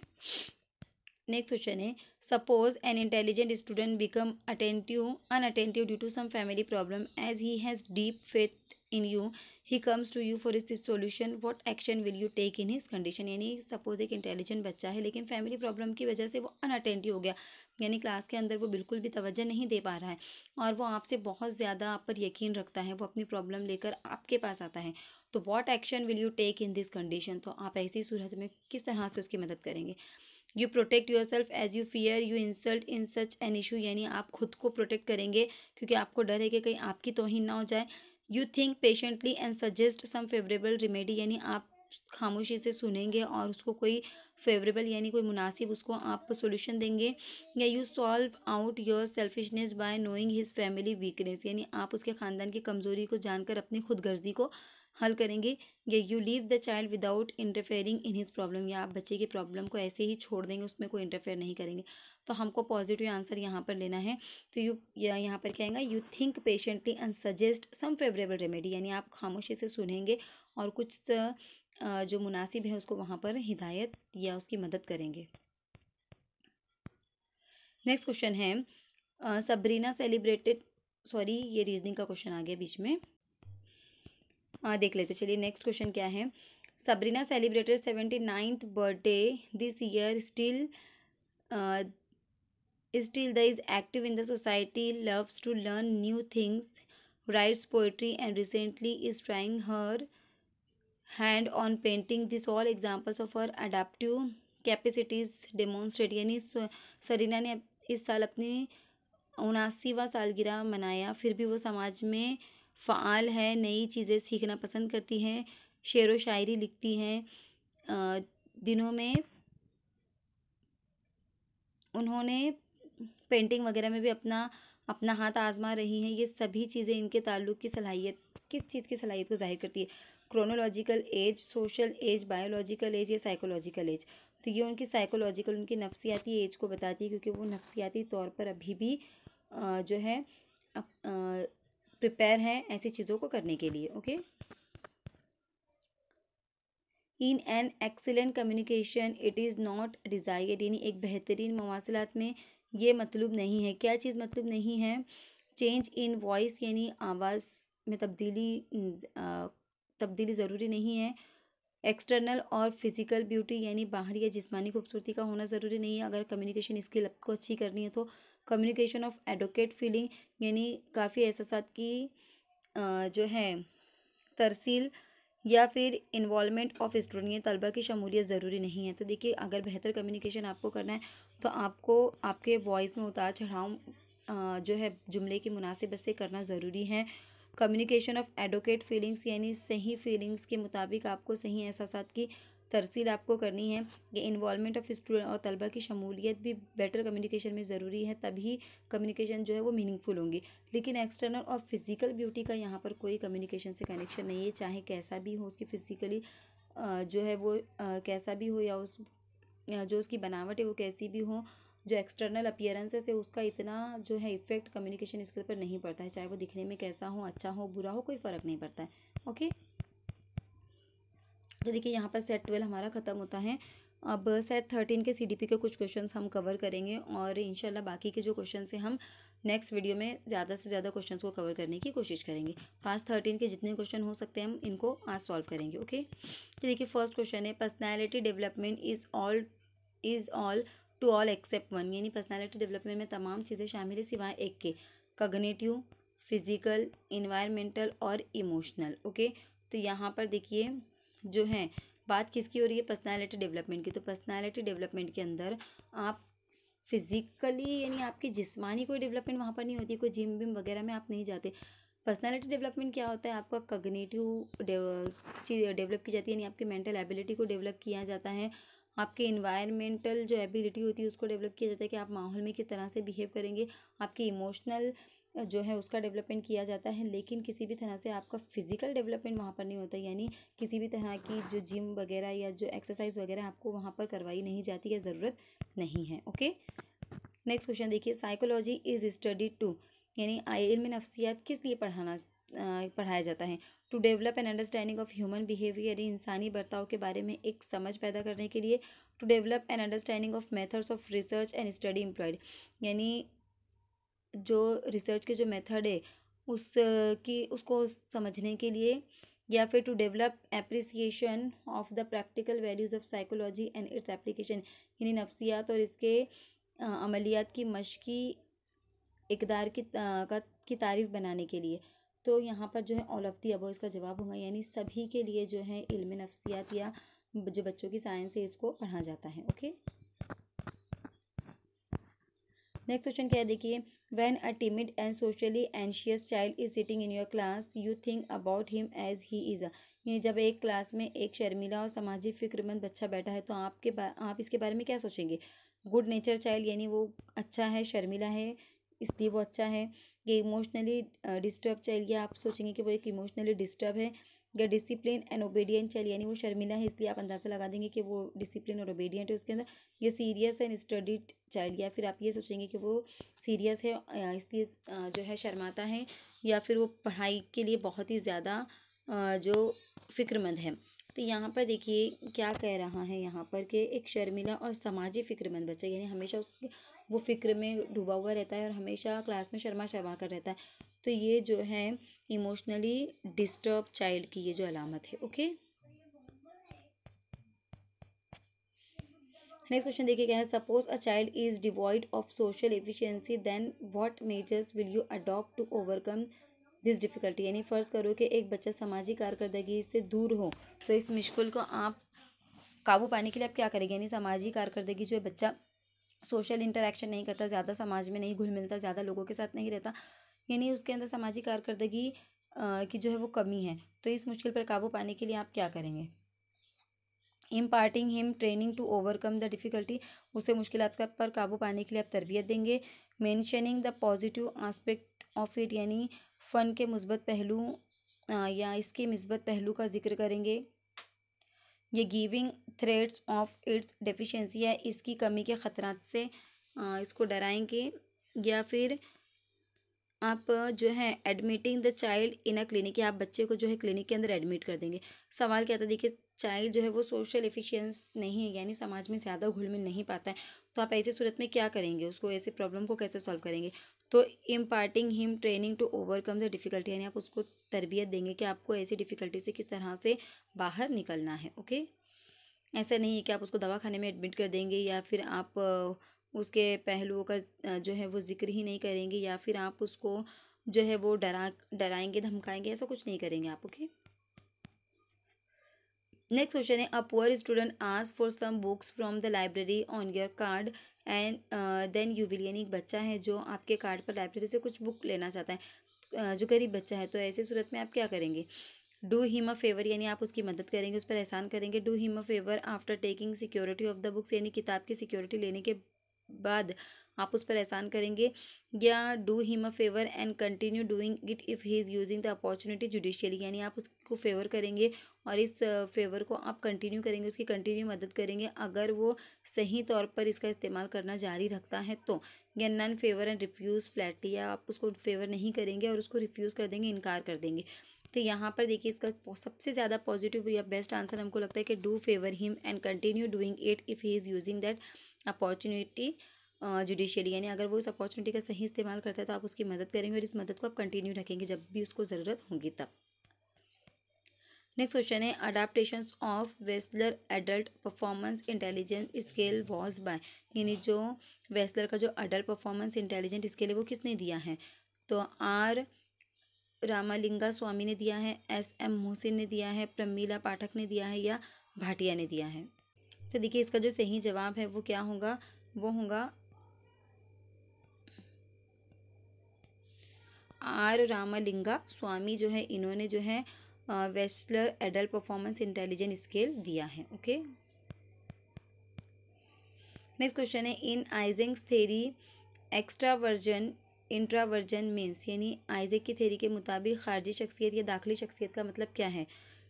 नेक्स्ट क्वेश्चन है, suppose an intelligent student become unattentive due to some family problem as he has deep faith in you, he comes to you for this solution, what action will you take in his condition. यानी suppose एक intelligent बच्चा है लेकिन family problem की वजह से वो अनअटेंटिव हो गया, यानी क्लास के अंदर वो बिल्कुल भी तवज्जो नहीं दे पा रहा है और वो आपसे बहुत ज़्यादा आप पर यकीन रखता है, वो अपनी प्रॉब्लम लेकर आपके पास आता है, तो what action will you take in this condition, तो आप ऐसी सूरत में किस तरह से उसकी मदद करेंगे। You protect yourself as you fear you insult in such an issue, यानी आप खुद को प्रोटेक्ट करेंगे क्योंकि आपको डर है कि कहीं आपकी तौहीन ना हो जाए। You think patiently and suggest some favourable remedy, यानी आप खामोशी से सुनेंगे और उसको कोई फेवरेबल यानी कोई मुनासिब उसको आप सोल्यूशन देंगे। या you solve out your selfishness bye knowing his family weakness, यानी आप उसके ख़ानदान की कमज़ोरी को जानकर अपनी खुदगर्जी को हल करेंगे। या you leave the child without interfering in his problem, या आप बच्चे की प्रॉब्लम को ऐसे ही छोड़ देंगे, उसमें कोई इंटरफेयर नहीं करेंगे। तो हमको पॉजिटिव आंसर यहाँ पर लेना है। तो यहाँ पर क्या आएगा, you think patiently and suggest some favourable remedy, यानी आप खामोशी से सुनेंगे और कुछ जो मुनासिब है उसको वहाँ पर हिदायत या उसकी मदद करेंगे। नेक्स्ट क्वेश्चन है, सबरीना सेलिब्रेटेड, सॉरी ये रीजनिंग का क्वेश्चन आ गया बीच में, देख लेते चलिए। नेक्स्ट क्वेश्चन क्या है, Sabrina celebrated 79th birthday this year, still the is active in the society, loves to learn new things, writes poetry and recently is trying her hand on painting. This all examples of her adaptive capacities demonstrate, यानी Serena ने इस साल अपनी 79वां सालगिरह मनाया, फिर भी वो समाज में फ़ाल है, नई चीज़ें सीखना पसंद करती हैं, शेर व शायरी लिखती हैं। दिनों में उन्होंने पेंटिंग वगैरह में भी अपना हाथ आजमा रही हैं। ये सभी चीज़ें इनके ताल्लुक़ की सलाहियत, किस चीज़ की सलाहियत को ज़ाहिर करती है, chronological age, social age, biological age या साइकोलॉजिकल एज। तो ये उनकी साइकोलॉजिकल, उनकी नफ्सियाती एज को बताती है क्योंकि वो नफ्सियाती तौर पर अभी भी जो है प्रिपेयर हैं ऐसी चीज़ों को करने के लिए। Okay, in an excellent communication it is not desired, यानी एक बेहतरीन मवासिलात में ये मतलूब नहीं है। क्या चीज़ मतलूब नहीं है, चेंज इन वॉइस, यानी आवाज़ में तब्दीली ज़रूरी नहीं है। एक्सटर्नल और फिज़िकल ब्यूटी, यानी बाहरी या जिस्मानी खूबसूरती का होना ज़रूरी नहीं है अगर कम्युनिकेशन स्किल आपको अच्छी करनी है तो। कम्युनिकेशन ऑफ एडवोकेट फीलिंग, यानी काफ़ी एहसासात की जो है तरसील या फिर इन्वॉल्वमेंट ऑफ स्टूडेंट, ये तलबा की शमूलियत ज़रूरी नहीं है। तो देखिए अगर बेहतर कम्युनिकेशन आपको करना है तो आपको आपके वॉइस में उतार चढ़ाव जो है जुमले की मुनासिबत से करना ज़रूरी है। कम्युनिकेशन ऑफ एडवोकेट फीलिंग्स, यानी सही फीलिंग्स के मुताबिक आपको सही एहसासात की तरसील आपको करनी है। ये इन्वॉल्वमेंट ऑफ स्टूडेंट और तलबा की शमूलियत भी बेटर कम्युनिकेशन में ज़रूरी है, तभी कम्युनिकेशन जो है वो मीनिंगफुल होंगी। लेकिन एक्सटर्नल और फिज़िकल ब्यूटी का यहाँ पर कोई कम्युनिकेशन से कनेक्शन नहीं है, चाहे कैसा भी हो उसकी फिज़िकली जो है वो कैसा भी हो, या जो उसकी बनावट है वो कैसी भी हो, जो एक्सटर्नल अपीयरेंसेस है उसका इतना जो है इफ़ेक्ट कम्युनिकेशन स्किल पर नहीं पड़ता है, चाहे वो दिखने में कैसा हो, अच्छा हो, बुरा हो, कोई फ़र्क नहीं पड़ता है। ओके, तो देखिए यहाँ पर सेट 12 हमारा ख़त्म होता है। अब सेट 13 के CDP के कुछ क्वेश्चंस हम कवर करेंगे और इंशाल्लाह बाकी के जो क्वेश्चंस हैं हम नेक्स्ट वीडियो में ज़्यादा से ज़्यादा क्वेश्चंस को कवर करने की कोशिश करेंगे। आज 13 के जितने क्वेश्चन हो सकते हैं हम इनको आज सॉल्व करेंगे। ओके, तो देखिए फर्स्ट क्वेश्चन है, personality development is all to all except one, यानी पर्सनैलिटी डेवलपमेंट में तमाम चीज़ें शामिल है सिवाय एक के, कॉग्निटिव, फिज़िकल, इन्वायरमेंटल और इमोशनल। ओके, तो यहाँ पर देखिए जो है बात किसकी हो रही है, पर्सनालिटी डेवलपमेंट की। तो पर्सनालिटी डेवलपमेंट के अंदर आप फिज़िकली यानी आपकी जिस्मानी कोई डेवलपमेंट वहाँ पर नहीं होती, कोई जिम विम वगैरह में आप नहीं जाते। पर्सनालिटी डेवलपमेंट क्या होता है, आपका कॉग्निटिव चीज़ डेवलप की जाती है, यानी आपकी मेंटल एबिलिटी को डेवलप किया जाता है। आपके इन्वायरमेंटल जो एबिलिटी होती है उसको डेवलप किया जाता है कि आप माहौल में किस तरह से बिहेव करेंगे। आपकी इमोशनल जो है उसका डेवलपमेंट किया जाता है, लेकिन किसी भी तरह से आपका फिज़िकल डेवलपमेंट वहाँ पर नहीं होता, यानी किसी भी तरह की जो जिम वगैरह या जो एक्सरसाइज वगैरह आपको वहाँ पर करवाई नहीं जाती है, ज़रूरत नहीं है। ओके, नेक्स्ट क्वेश्चन देखिए, साइकोलॉजी इज़ स्टडी टू, यानी इल्म नफ्सियात किस लिए पढ़ाना पढ़ाया जाता है। To develop an understanding of human behaviour, यानी इंसानी बर्ताव के बारे में एक समझ पैदा करने के लिए। To develop an understanding of methods of research and study employed, यानी जो रिसर्च के जो मेथड है उस की उसको समझने के लिए। या फिर to develop appreciation of the practical values of psychology and its application, यानी नफ्सियात और इसके अमलियात की मश्की इकदार की तारीफ़ बनाने के लिए। तो यहाँ पर जो है ऑल ऑफ दी अबव इसका जवाब होगा, यानी सभी के लिए जो है इल्म नफ्सियात या जो बच्चों की साइंस है इसको पढ़ा जाता है। ओके, नेक्स्ट क्वेश्चन क्या है देखिए। When a timid and socially anxious child is sitting in your class you think about him as he is a, यानी जब एक क्लास में एक शर्मीला और सामाजिक फिक्रमंद बच्चा बैठा है तो आप इसके बारे में क्या सोचेंगे। गुड नेचर चाइल्ड, यानी वो अच्छा है, शर्मीला है इसलिए वो अच्छा है। ये इमोशनली डिस्टर्ब चाइल्ड, या आप सोचेंगे कि वो एक इमोशनली डिस्टर्ब है। या डिसिप्लिन एंड ओबीडियंट चाइल्ड, यानी वो शर्मिला है इसलिए आप अंदाज़ा लगा देंगे कि वो डिसिप्लिन और ओबीडियंट है उसके अंदर। ये सीरियस एंड स्टडीड चाइल्ड, या फिर आप ये सोचेंगे कि वो सीरियस है इसलिए जो है शर्माता है, या फिर वो पढ़ाई के लिए बहुत ही ज़्यादा जो फ़िक्रमंद है। तो यहाँ पर देखिए क्या कह रहा है यहाँ पर कि एक शर्मिला और समाजी फ़िक्रमंद बच्चा, यानी हमेशा उसके वो फ़िक्र में डूबा हुआ रहता है और हमेशा क्लास में शर्मा शर्मा कर रहता है। तो ये जो है इमोशनली डिस्टर्ब चाइल्ड की ये जो अलामत है। ओके, नेक्स्ट क्वेश्चन देखिए क्या है। Suppose a child is devoid of social efficiency then what measures will you adopt to overcome this difficulty, यानी फ़र्ज़ करो कि एक बच्चा सामाजिक कारकर्दगी से दूर हो तो इस मुश्किल को आप काबू पाने के लिए आप क्या करेंगे। यानी सामाजिक कारकर्दगी जो है बच्चा सोशल इंटरेक्शन नहीं करता, ज़्यादा समाज में नहीं घुल मिलता, ज़्यादा लोगों के साथ नहीं रहता, यानी उसके अंदर सामाजिक कारकर्दगी की जो है वो कमी है। तो इस मुश्किल पर काबू पाने के लिए आप क्या करेंगे। Imparting him training to overcome the difficulty, उसे मुश्किलात का पर काबू पाने के लिए आप तरबियत देंगे। Mentioning the positive aspect of it, यानी फ़न के मुस्बत पहलू या इसके मिस्बत पहलू का जिक्र करेंगे। ये giving threads of its deficiency, या इसकी कमी के ख़तरात से इसको डराएंगे। या फिर आप जो है admitting the child in a clinic, या आप बच्चे को जो है क्लिनिक के अंदर एडमिट कर देंगे। सवाल क्या था देखिए, चाइल्ड जो है वो सोशल एफिशिएंस नहीं है, यानी समाज में ज़्यादा घुल मिल नहीं पाता है, तो आप ऐसी सूरत में क्या करेंगे, उसको ऐसे प्रॉब्लम को कैसे सॉल्व करेंगे। तो imparting him training to overcome the difficulty, यानी आप उसको तरबियत देंगे कि आपको ऐसी डिफ़िकल्टी से किस तरह से बाहर निकलना है। ओके, ऐसा नहीं है कि आप उसको दवाखाने में एडमिट कर देंगे, या फिर आप उसके पहलुओं का जो है वो ज़िक्र ही नहीं करेंगे, या फिर आप उसको जो है वो डराएंगे धमकाएंगे, ऐसा कुछ नहीं करेंगे आप। ओके, नेक्स्ट क्वेश्चन है। A poor student ask for some books from the library on your card and then you will, यानी एक बच्चा है जो आपके कार्ड पर लाइब्रेरी से कुछ बुक लेना चाहता है, जो गरीब बच्चा है, तो ऐसी सूरत में आप क्या करेंगे। डू हिम अ फेवर, यानी आप उसकी मदद करेंगे, उस पर एहसान करेंगे। Do him a favour after taking security of the books, यानी किताब की सिक्योरिटी लेने के बाद आप उस पर एहसान करेंगे। या do him a favour and continue doing it if he is using the opportunity judicially, यानी आप उसको फेवर करेंगे और इस फेवर को आप कंटिन्यू करेंगे, उसकी कंटिन्यू मदद करेंगे अगर वो सही तौर पर इसका इस्तेमाल करना जारी रखता है तो। या none favour and refuse flatly, या आप उसको फेवर नहीं करेंगे और उसको रिफ्यूज़ कर देंगे, इनकार कर देंगे। तो यहाँ पर देखिए इसका सबसे ज़्यादा पॉजिटिव या बेस्ट आंसर हमको लगता है कि do favour him and continue doing it if he is using that opportunity judicially, यानी अगर वो इस अपॉर्चुनिटी का सही इस्तेमाल करता है तो आप उसकी मदद करेंगे और इस मदद को आप कंटिन्यू रखेंगे जब भी उसको ज़रूरत होगी तब। नेक्स्ट क्वेश्चन है। Adaptations of Wechsler adult performance intelligence scale was by, यानी जो वेस्लर का जो अडल्ट परफॉर्मेंस इंटेलिजेंट स्केल है वो किसने दिया है। तो आर रामालिंगा स्वामी ने दिया है, एस.एम. मोहसिन ने दिया है, प्रमीला पाठक ने दिया है, या भाटिया ने दिया है। तो देखिए इसका जो सही जवाब है वो क्या होगा, वो होगा आर रामालिंगा स्वामी जो है इन्होंने जो है Wechsler adult performance intelligent scale दिया है। ओके, नेक्स्ट क्वेश्चन है। इन आइजेंक्स थेरी एक्स्ट्रावर्जन इंट्रावर्जन मीन्स, यानी आइजेक की थेरी के मुताबिक खारजी शख्सियत या दाखिली शख्सियत का मतलब क्या है।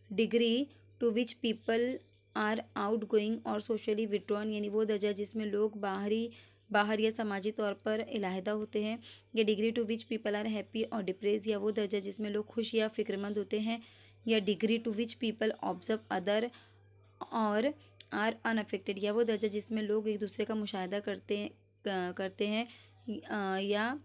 Degree to which people are outgoing or socially withdrawn, यानी वो दर्जा जिसमें लोग बाहरी बाहर या समाजी तौर पर इलाहिदा होते हैं। या degree to which people are happy or depress, या वो दर्जा जिसमें लोग खुश या फिक्रमंद होते हैं। या degree to which people observe other or are unaffected, या वो दर्जा जिसमें लोग एक दूसरे का मुशाहिदा करते हैं या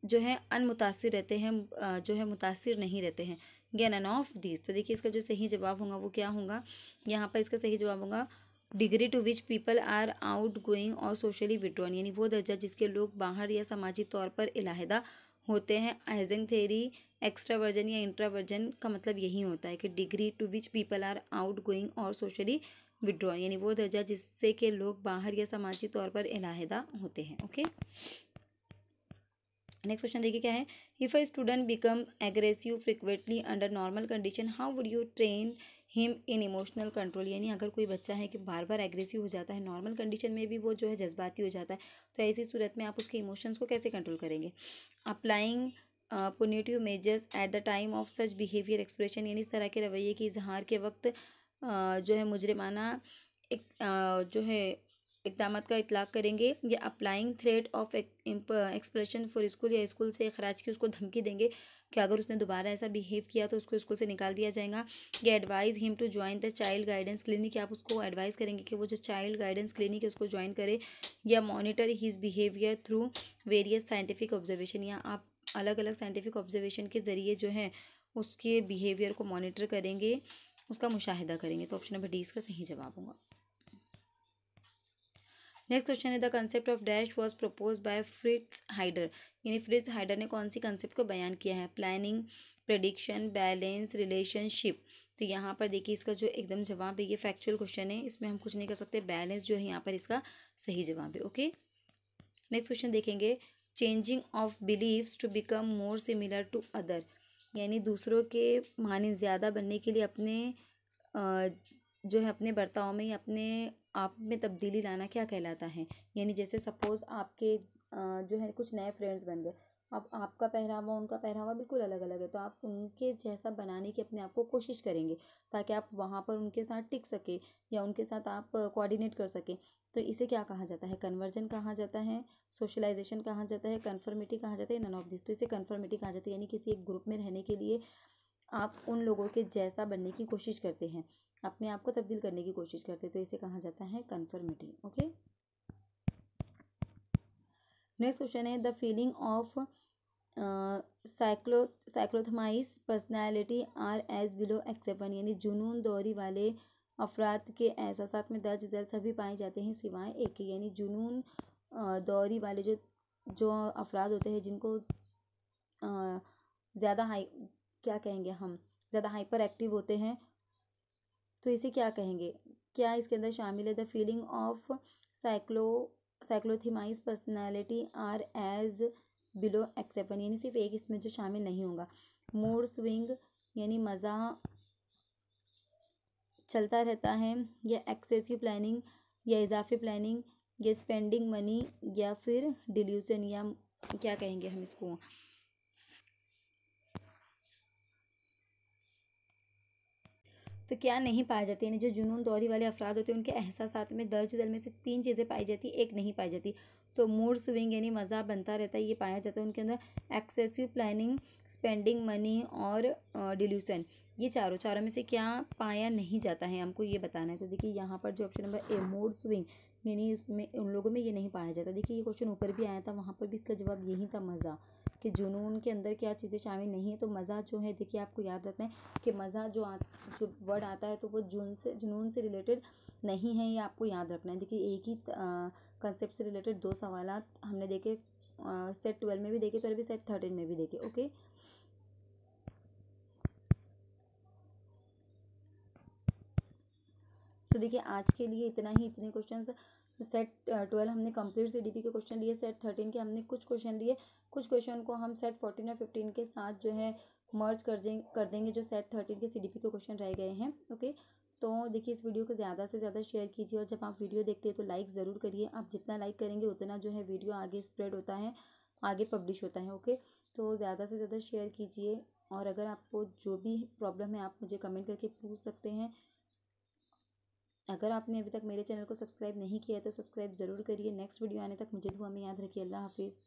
जो है अनमुतासिर रहते हैं, जो है मुतासिर नहीं रहते हैं। या नन ऑफ दिस। तो देखिए इसका जो सही जवाब होगा वो क्या होगा, यहाँ पर इसका सही जवाब होगा degree to which people are outgoing or socially withdrawn, यानी वो दर्जा जिसके लोग बाहर या समाजी तौर पर इलाहिदा होते हैं। आइजन थेरी एक्स्ट्रावर्जन या इंट्रावर्जन का मतलब यही होता है कि degree to which people are outgoing or socially withdrawn, यानी वो दर्जा जिससे के लोग बाहर या समाजी तौर पर इलाहिदा होते हैं। ओके, नेक्स्ट क्वेश्चन देखिए क्या है। If a student become aggressive frequently under normal condition, how would you train him in emotional control, यानी अगर कोई बच्चा है कि बार बार एग्रेसिव हो जाता है, नॉर्मल कंडीशन में भी वो जो है जज्बाती हो जाता है, तो ऐसी सूरत में आप उसके इमोशंस को कैसे कंट्रोल करेंगे। Applying पुनिटिव measures at the time of such behaviour expression, यानी इस तरह के रवैये के इजहार के वक्त जो है मुजरिमाना एक जो है इक़दामात का इतलाक़ करेंगे। या applying threat of expression for school, या स्कूल से ख़राज की उसको धमकी देंगे कि अगर उसने दोबारा ऐसा बिहेव किया तो उसको स्कूल से निकाल दिया जाएगा। या advise him to join the child guidance clinic, आप उसको एडवाइस करेंगे कि वो जो चाइल्ड गाइडेंस क्लिनिक है उसको ज्वाइन करे। या monitor his behaviour through various scientific observation, या आप अलग अलग साइंटिफिक ऑब्जर्वेशन के ज़रिए जो है उसके बिहेवियर को मॉनिटर करेंगे, उसका मुशाहिदा करेंगे। तो ऑप्शन नंबर डी इसका सही जवाब होगा। नेक्स्ट क्वेश्चन है the concept of dash was propose by Fritz Heider, यानी फ्रिट्ज हाइडर ने कौन सी कंसेप्ट को बयान किया है। Planning, prediction, balance, relationship. तो यहाँ पर देखिए इसका जो एकदम जवाब है, ये फैक्चुअल क्वेश्चन है, इसमें हम कुछ नहीं कर सकते। बैलेंस जो है यहाँ पर इसका सही जवाब है। ओके, नेक्स्ट क्वेश्चन देखेंगे। Changing of believes to become more similar to other, यानी दूसरों के माने ज़्यादा बनने के लिए अपने जो है अपने बर्ताव में या अपने आप में तब्दीली लाना क्या कहलाता है। यानी जैसे सपोज़ आपके जो है कुछ नए फ्रेंड्स बन गए, अब आपका पहरावा उनका पहरावा बिल्कुल अलग अलग है, तो आप उनके जैसा बनाने की अपने आप को कोशिश करेंगे ताकि आप वहाँ पर उनके साथ टिक सके या उनके साथ आप कोऑर्डिनेट कर सकें। तो इसे क्या कहा जाता है, कन्वर्जन कहा जाता है, सोशलाइजेशन कहा जाता है, कन्फर्मिटी कहा जाता है, नन ऑफ दिस। तो इसे कन्फर्मिटी कहा जाता है, यानी किसी एक ग्रुप में रहने के लिए आप उन लोगों के जैसा बनने की कोशिश करते हैं, अपने आप को तब्दील करने की कोशिश करते हैं, तो इसे कहा जाता है कन्फर्मिटी। ओके, नेक्स्ट क्वेश्चन है the feeling of cyclothymic personality are as below except, यानी जुनून दौरी वाले अफराद के एहसासात में दर्ज झेल सभी पाए जाते हैं सिवाय एक के, यानी जुनून दौरी वाले जो अफराद होते हैं जिनको ज़्यादा हाई क्या कहेंगे हम, ज़्यादा हाइपर एक्टिव होते हैं, तो इसे क्या कहेंगे, क्या इसके अंदर शामिल है। The feeling of cyclothymic personality are as below except, यानी सिर्फ एक इसमें जो शामिल नहीं होगा। मूड स्विंग, यानी मज़ा चलता रहता है, या एक्सेसिव प्लानिंग, या इजाफी प्लानिंग, या स्पेंडिंग मनी, या फिर डिल्यूजन, या क्या कहेंगे हम इसको, तो क्या नहीं पाई जाती, यानी जो जुनून दौरी वाले अफराद होते हैं उनके एहसासात में दर्ज दल में से 3 चीज़ें पाई जाती, एक नहीं पाई जाती। तो मूड स्विंग यानी मज़ा बनता रहता है, ये पाया जाता है उनके अंदर। एक्सेसिव प्लानिंग, स्पेंडिंग मनी और डिल्यूशन, ये चारों में से क्या पाया नहीं जाता है, हमको ये बताना है। तो देखिए यहाँ पर जो option number A mood swing, यानी उसमें उन लोगों में ये नहीं पाया जाता। देखिए ये क्वेश्चन ऊपर भी आया था, वहाँ पर भी इसका जवाब यही था, मज़ा, कि जुनून के अंदर क्या चीज़ें शामिल नहीं है। तो मज़ा जो है देखिए आपको याद रखना है कि मज़ा जो वर्ड आता है तो वो जुनून से रिलेटेड नहीं है, ये आपको याद रखना है। देखिए एक ही कंसेप्ट से रिलेटेड 2 सवालात हमने देखे, सेट 12 में भी देखे तो अभी सेट 13 में भी देखे। ओके, तो देखिए आज के लिए इतना ही, इतने क्वेश्चंस। सेट 12 हमने कंप्लीट सीडीपी के क्वेश्चन लिए, सेट 13 के हमने कुछ क्वेश्चन लिए, कुछ क्वेश्चन को हम सेट 14 और 15 के साथ जो है मर्ज कर देंगे जो सेट 13 के सीडीपी के क्वेश्चन रह गए हैं। ओके, तो देखिए इस वीडियो को ज़्यादा से ज़्यादा शेयर कीजिए, और जब आप वीडियो देखते हैं तो लाइक ज़रूर करिए। आप जितना लाइक करेंगे उतना जो है वीडियो आगे स्प्रेड होता है, आगे पब्लिश होता है। ओके, तो ज़्यादा से ज़्यादा शेयर कीजिए, और अगर आपको जो भी प्रॉब्लम है आप मुझे कमेंट करके पूछ सकते हैं। अगर आपने अभी तक मेरे चैनल को सब्सक्राइब नहीं किया है तो सब्सक्राइब ज़रूर करिए। नेक्स्ट वीडियो आने तक मुझे दुआ में याद रखिए। अल्लाह हाफिज़।